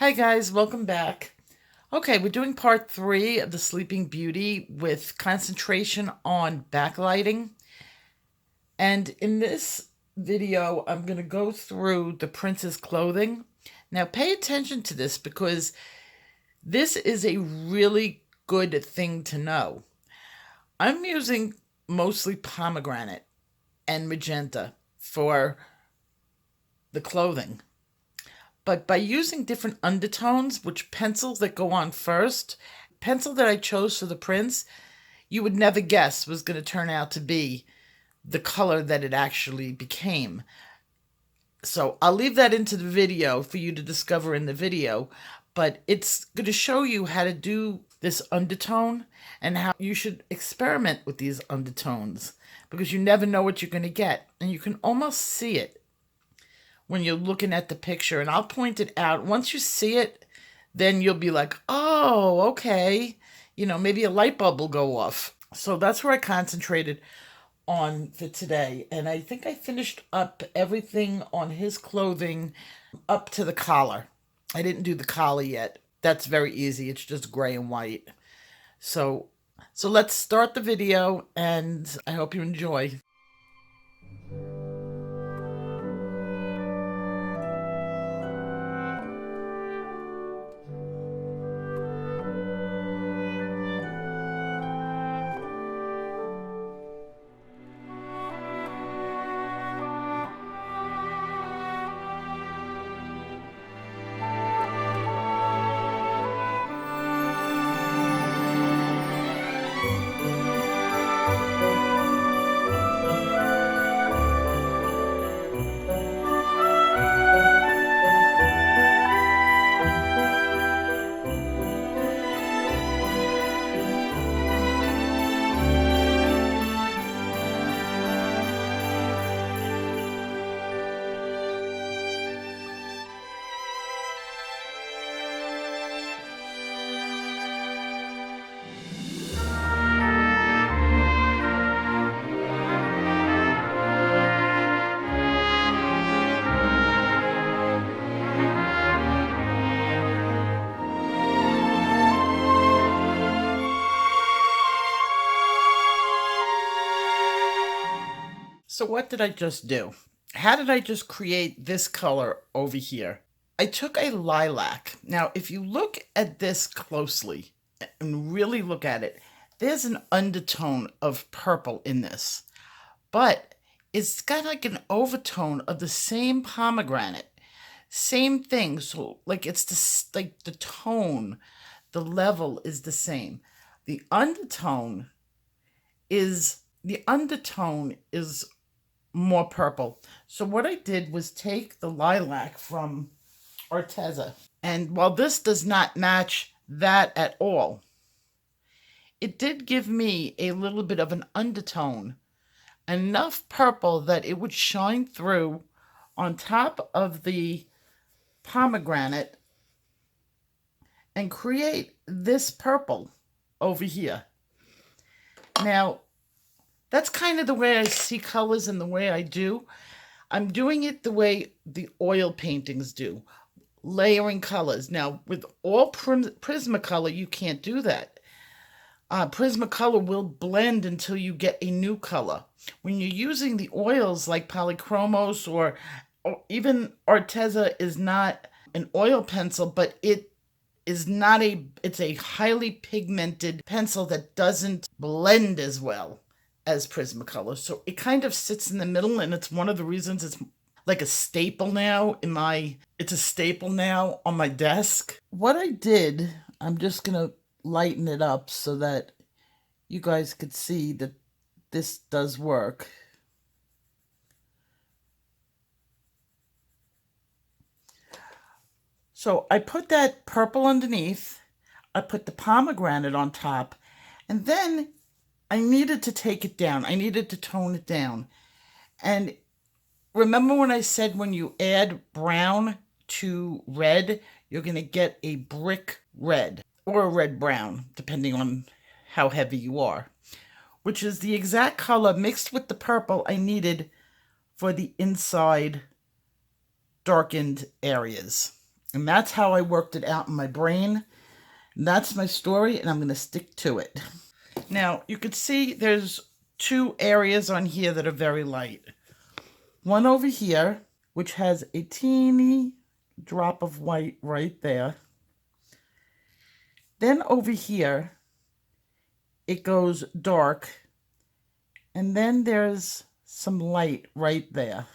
Hi guys, welcome back. Okay, we're doing part 3 of the Sleeping Beauty with concentration on backlighting. And in this video, I'm going to go through the prince's clothing. Now pay attention to this because this is a really good thing to know. I'm using mostly pomegranate and magenta for the clothing. But by using different undertones, which pencils that go on first, pencil that I chose for the prince, you would never guess was going to turn out to be the color that it actually became. So I'll leave that into the video for you to discover in the video, but it's going to show you how to do this undertone and how you should experiment with these undertones because you never know what you're going to get, and you can almost see it when you're looking at the picture, and I'll point it out. Once you see it, then you'll be like, oh, okay. You know, maybe a light bulb will go off. So that's where I concentrated on for today. And I think I finished up everything on his clothing up to the collar. I didn't do the collar yet. That's very easy. It's just gray and white. So let's start the video, and I hope you enjoy. So what did I just do? How did I just create this color over here? I took a lilac. Now, if you look at this closely and really look at it, there's an undertone of purple in this, but it's got like an overtone of the same pomegranate, same thing. So like it's just like the tone, the level is the same. The undertone is more purple. So what I did was take the lilac from Arteza. And while this does not match that at all, it did give me a little bit of an undertone, enough purple that it would shine through on top of the pomegranate and create this purple over here. Now, that's kind of the way I see colors and the way I do. I'm doing it the way the oil paintings do, layering colors. Now, with all Prismacolor, you can't do that. Prismacolor will blend until you get a new color. When you're using the oils like Polychromos or even Arteza is not an oil pencil, but it's a highly pigmented pencil that doesn't blend as well as Prismacolor. So it kind of sits in the middle, and it's one of the reasons it's like a staple now it's a staple now on my desk. What I did, I'm just gonna lighten it up so that you guys could see that this does work. So I put that purple underneath, I put the pomegranate on top, and then I needed to take it down. I needed to tone it down. And remember when I said when you add brown to red, you're going to get a brick red or a red brown, depending on how heavy you are, which is the exact color mixed with the purple I needed for the inside darkened areas. And that's how I worked it out in my brain. And that's my story, and I'm going to stick to it. Now, you can see there's two areas on here that are very light. One over here, which has a teeny drop of white right there. Then over here, it goes dark. And then there's some light right there.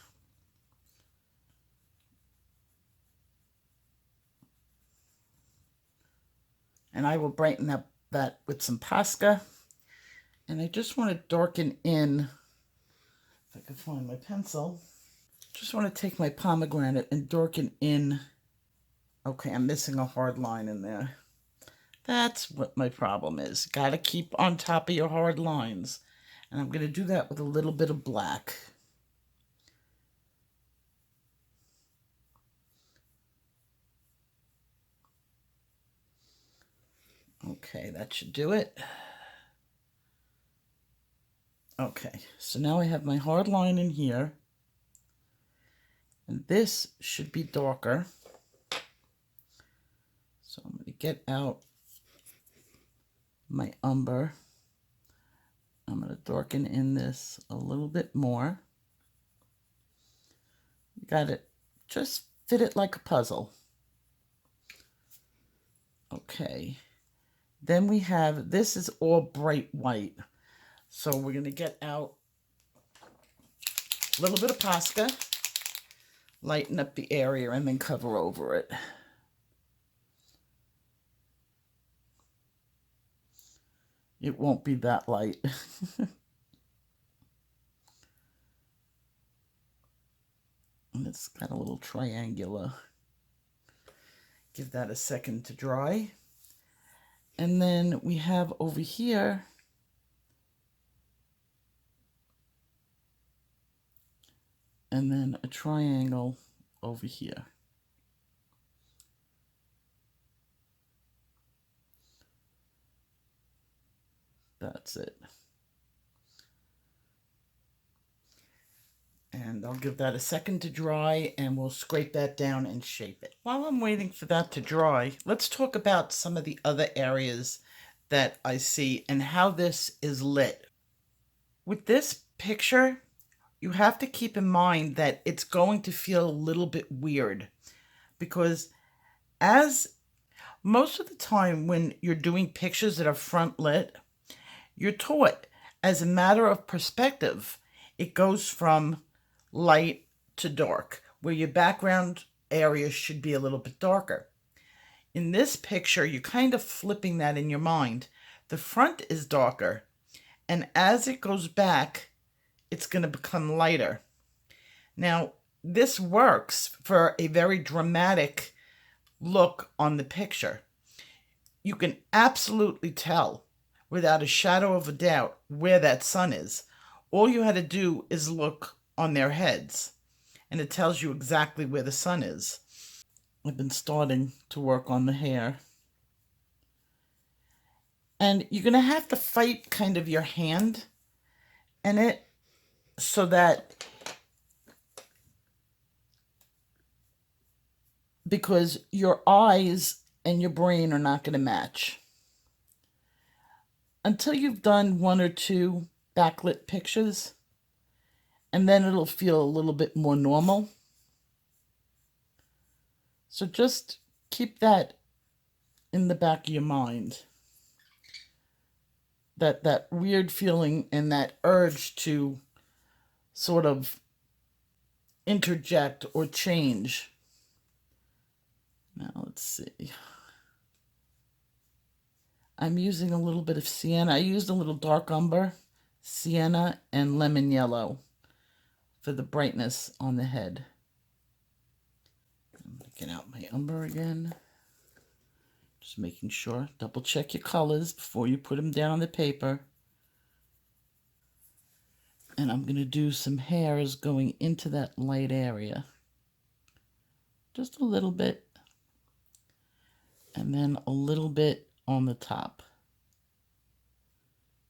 And I will brighten up that with some Posca. And I just want to darken in, if I can find my pencil. Just want to take my pomegranate and darken in. Okay, I'm missing a hard line in there. That's what my problem is. Got to keep on top of your hard lines. And I'm going to do that with a little bit of black. Okay, that should do it. Okay, so now I have my hard line in here. And this should be darker. So I'm going to get out my umber. I'm going to darken in this a little bit more. You got it. Just fit it like a puzzle. Okay. Then we have, this is all bright white. So we're going to get out a little bit of Posca, lighten up the area, and then cover over it. It won't be that light. And it's got a little triangular. Give that a second to dry. And then we have over here and then a triangle over here. That's it. And I'll give that a second to dry, and we'll scrape that down and shape it. While I'm waiting for that to dry, let's talk about some of the other areas that I see and how this is lit. With this picture, you have to keep in mind that it's going to feel a little bit weird, because as most of the time when you're doing pictures that are front lit, you're taught as a matter of perspective, it goes from light to dark, where your background area should be a little bit darker. In this picture, you're kind of flipping that in your mind. The front is darker, and as it goes back, it's going to become lighter. Now, this works for a very dramatic look on the picture. You can absolutely tell without a shadow of a doubt where that sun is. All you had to do is look on their heads, and it tells you exactly where the sun is. I've been starting to work on the hair. And you're going to have to fight kind of your hand in it so that, because your eyes and your brain are not going to match. Until you've done one or two backlit pictures, and then it'll feel a little bit more normal. So just keep that in the back of your mind. That weird feeling and that urge to sort of interject or change. Now let's see. I'm using a little bit of sienna. I used a little dark umber, sienna, and lemon yellow for the brightness on the head. I'm going to get out my umber again. Just making sure, double check your colors before you put them down on the paper. And I'm going to do some hairs going into that light area. Just a little bit. And then a little bit on the top.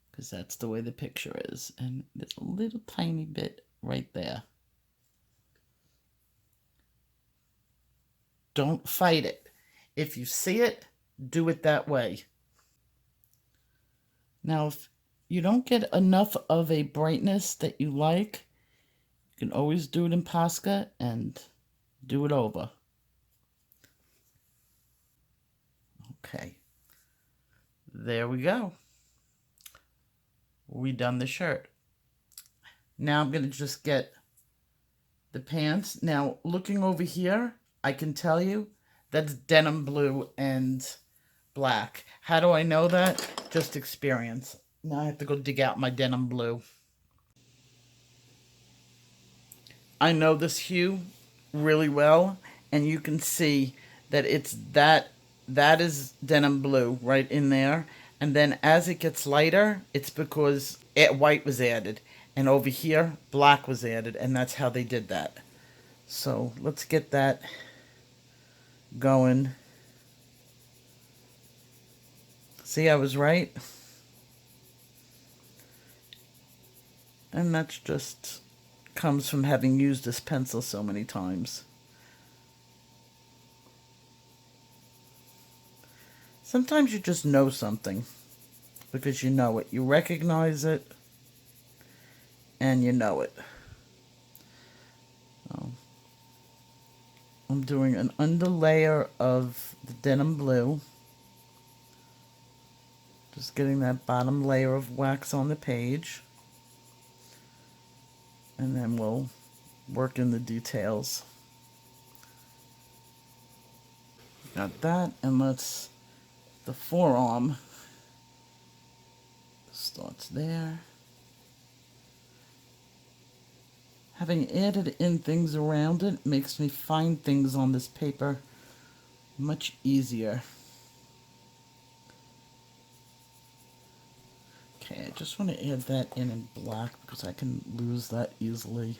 Because that's the way the picture is. And there's a little tiny bit right there. Don't fight it. If you see it, do it that way. Now, if you don't get enough of a brightness that you like, you can always do it in Posca and do it over. Okay. There we go. We done the shirt. Now I'm going to just get the pants. Now, looking over here, I can tell you that's denim blue and black. How do I know that? Just experience. Now I have to go dig out my denim blue. I know this hue really well, and you can see that it's that is denim blue right in there. And then as it gets lighter, it's because white was added. And over here, black was added, and that's how they did that. So let's get that going. See, I was right. And that's just comes from having used this pencil so many times. Sometimes you just know something because you know it. You recognize it and you know it. I'm doing an underlayer of the denim blue. Just getting that bottom layer of wax on the page. And then we'll work in the details. Got that, and let's, the forearm starts there. Having added in things around it makes me find things on this paper much easier. Okay, I just want to add that in black because I can lose that easily.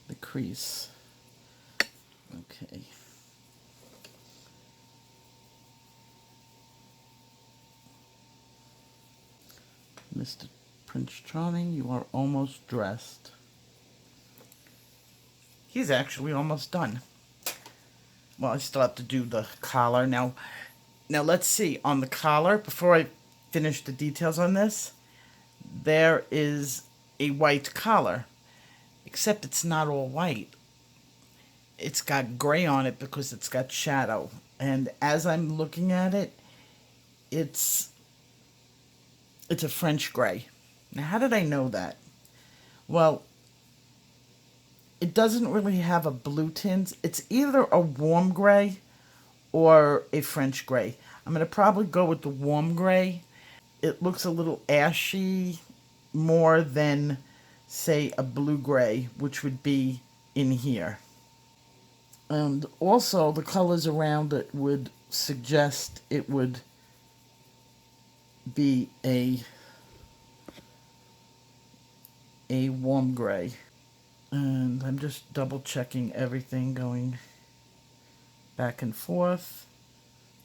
The crease. Okay. Mr. Prince Charming, you are almost dressed. He's actually almost done. Well, I still have to do the collar. Now let's see. On the collar, before I finish the details on this, there is a white collar. Except it's not all white. It's got gray on it because it's got shadow. And as I'm looking at it, it's a French gray. Now, how did I know that? Well, it doesn't really have a blue tint. It's either a warm gray or a French gray. I'm going to probably go with the warm gray. It looks a little ashy more than, say, a blue gray, which would be in here. And also, the colors around it would suggest it would be a warm gray. And I'm just double checking everything, going back and forth.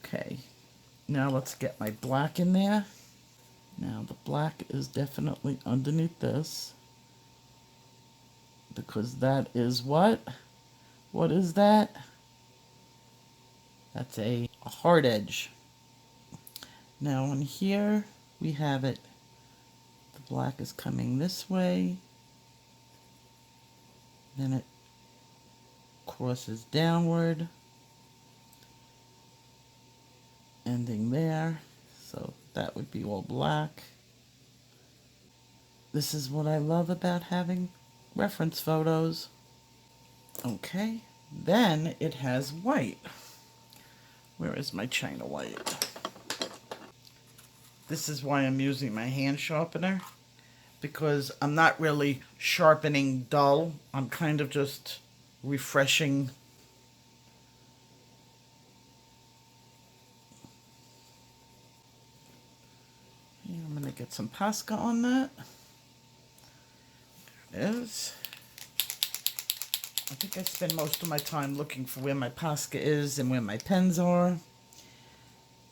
Okay, now let's get my black in there. Now the black is definitely underneath this, because that is what? What is that? That's a hard edge. Now on here we have it. The black is coming this way. Then it crosses downward, ending there. So that would be all black. This is what I love about having reference photos. Okay, then it has white. Where is my China white? This is why I'm using my hand sharpener, because I'm not really sharpening dull. I'm kind of just refreshing. And I'm going to get some Posca on that. There it is. I think I spend most of my time looking for where my Posca is and where my pens are.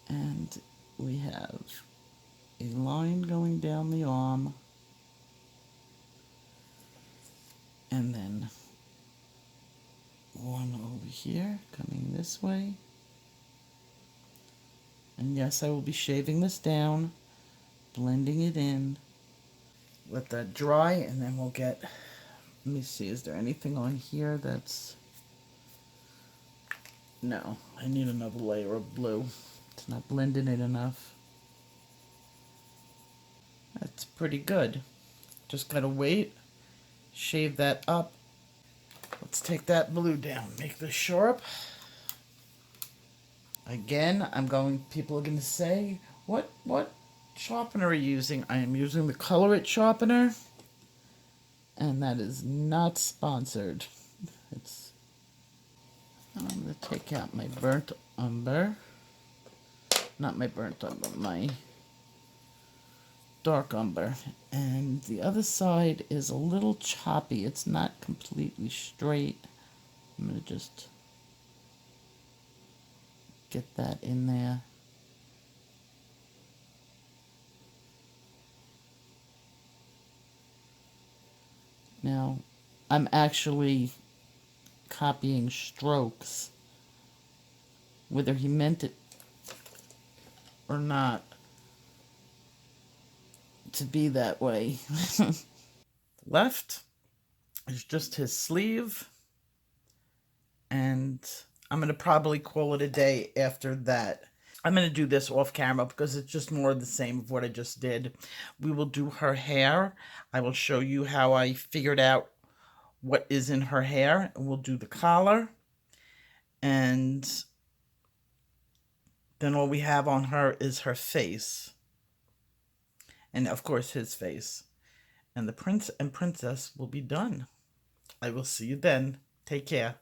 And we have a line going down the arm. And then one over here, coming this way. And yes, I will be shaving this down, blending it in. Let that dry, and then we'll get, let me see, is there anything on here that's, no, I need another layer of blue. It's not blending it enough. That's pretty good. Just gotta wait, shave that up. Let's take that blue down, make this sharp. Again, people are gonna say, what sharpener are you using? I am using the colorist sharpener, and that is not sponsored. I'm gonna take out my burnt umber. Not my burnt umber, my dark umber. And the other side is a little choppy. It's not completely straight. I'm gonna just get that in there. Now, I'm actually copying strokes. Whether he meant it or not to be that way. Left is just his sleeve, and I'm going to probably call it a day after that. I'm going to do this off camera because it's just more of the same of what I just did. We will do her hair. I will show you how I figured out what is in her hair, and we'll do the collar, and then all we have on her is her face, and of course his face, and the prince and princess will be done. I will see you then. Take care.